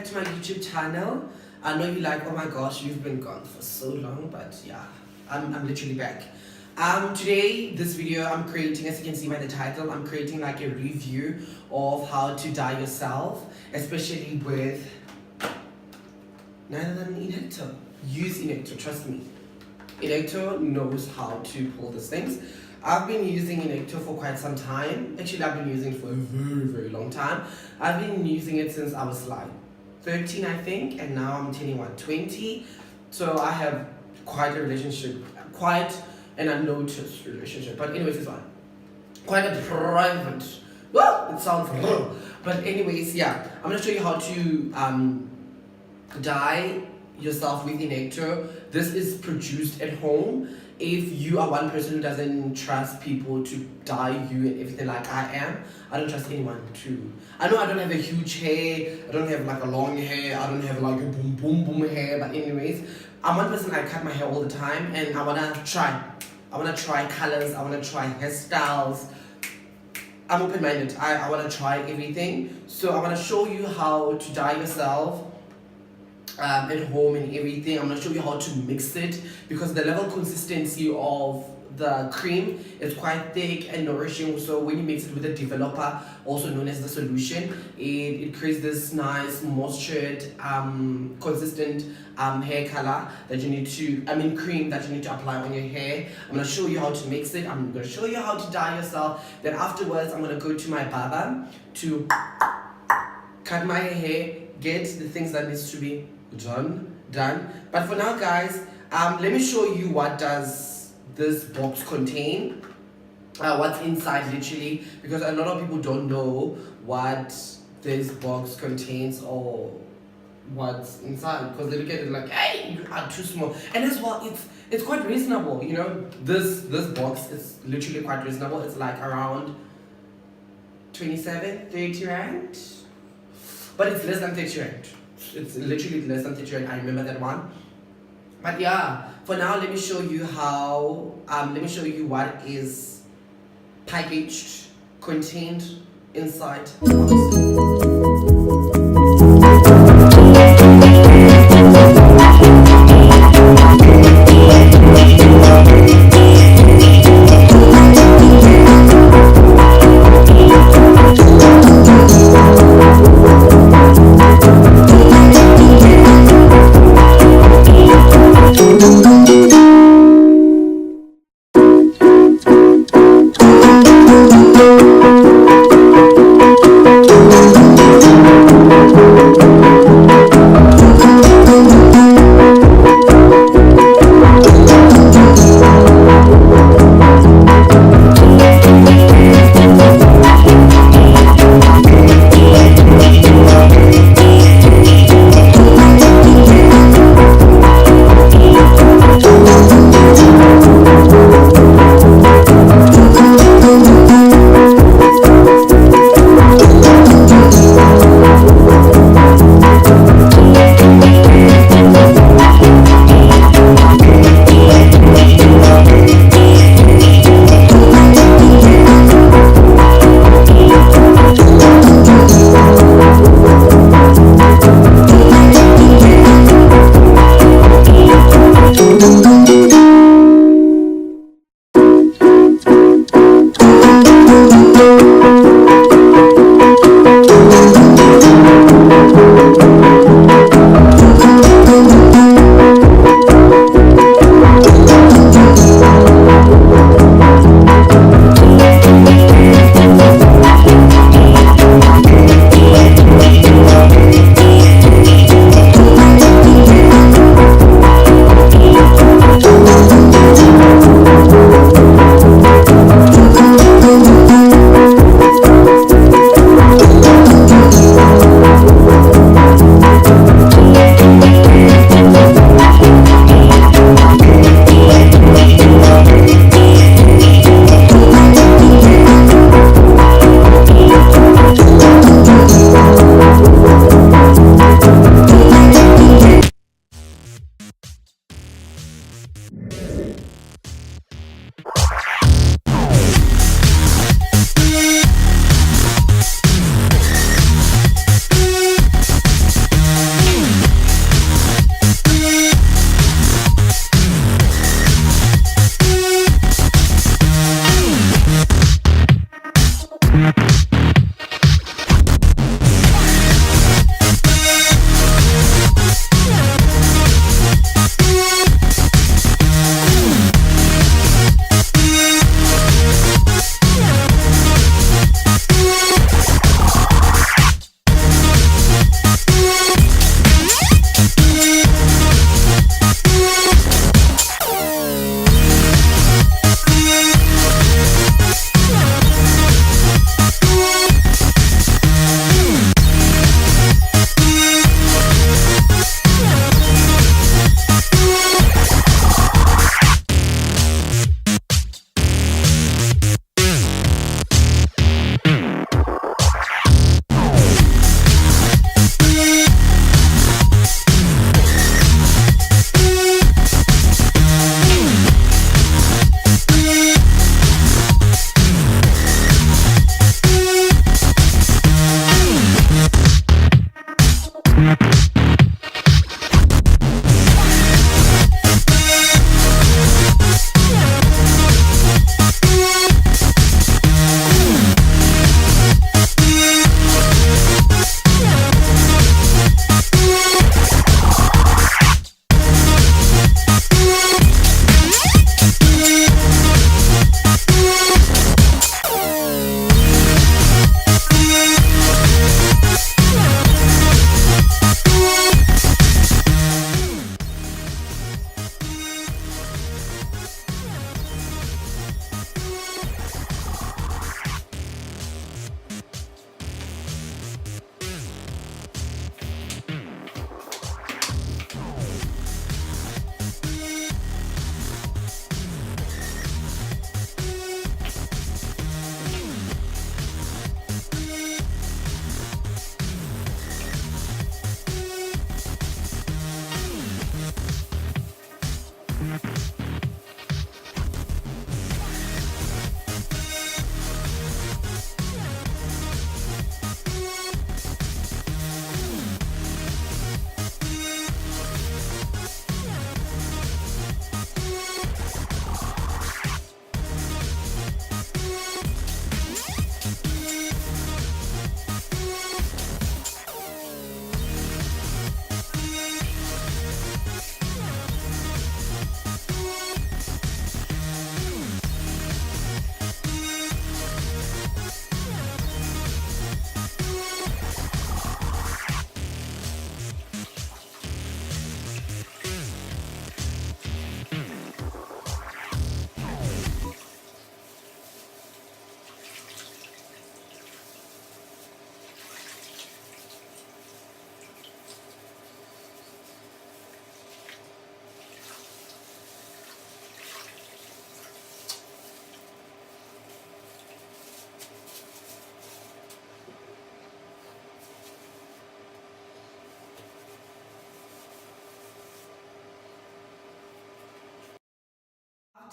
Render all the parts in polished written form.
to my YouTube channel. I know you're like, oh my gosh, you've been gone for so long, but yeah, I'm literally back. Today, this video I'm creating, as you can see by the title, I'm creating like a review of how to dye yourself, especially with none other than Inecto. Use Inecto, trust me. Inecto knows how to pull these things. I've been using Inecto for quite some time. Actually, I've been using it for a very long time. I've been using it since I was like 13, I think, and now I'm turning 20. So I have quite a relationship, quite an unnoticed relationship. But anyways, it's fine. Quite a private. Well, it sounds real. But anyways, yeah, I'm gonna show you how to dye yourself with Inecto. This is produced at home. If you are one person who doesn't trust people to dye you and everything like I am, I don't trust anyone to. I know I don't have a huge hair, I don't have like a long hair, I don't have like a boom hair, but anyways, I'm one person, I cut my hair all the time and I wanna try colors, I wanna try hairstyles. I'm open-minded, I wanna try everything. So I wanna show you how to dye yourself at home and everything. I'm going to show you how to mix it because the level consistency of the cream is quite thick and nourishing. So when you mix it with a developer, also known as the solution, it creates this nice moistured consistent hair color that you need to, cream that you need to apply on your hair. I'm going to show you how to mix it. I'm going to show you how to dye yourself. Then afterwards I'm going to go to my barber to cut my hair, get the things that needs to be done. But for now, guys, let me show you what does this box contain, what's inside literally, because a lot of people don't know what this box contains or what's inside, because they look at it like, hey, you are too small. And as well, it's quite reasonable, you know. This box is literally quite reasonable. It's like around 27-30 rand, but it's less than 30 rand. It's literally less than 30 rand. I remember that one. But yeah, for now, let me show you how. Let me show you what is packaged, contained inside the box.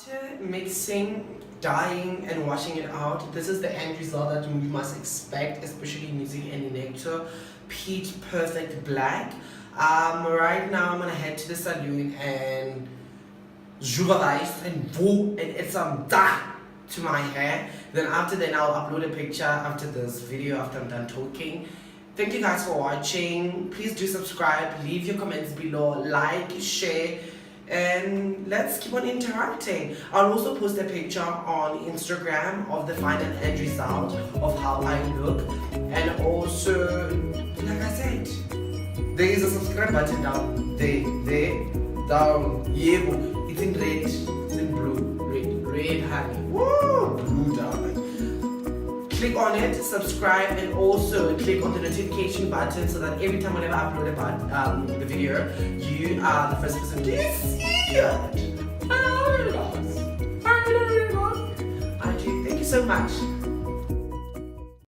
After mixing, dyeing and washing it out, this is the end result that you must expect, especially using an Inecto Peach Perfect Black. Right now I'm gonna head to the salon and zhuverize and add some dye to my hair. Then after that I'll upload a picture after this video, after I'm done talking. Thank you guys for watching. Please do subscribe, leave your comments below, like, share, and let's keep on interacting. I'll also post a picture on Instagram of the final end result of how I look. And also, like I said, there is a subscribe button down down. Yeah, it's in red, it's in blue, red honey. Woo, blue darling. Click on it, subscribe, and also click on the notification button so that every time whenever I upload about the video, you are the first person to see it. I love you guys. I do. Thank you so much.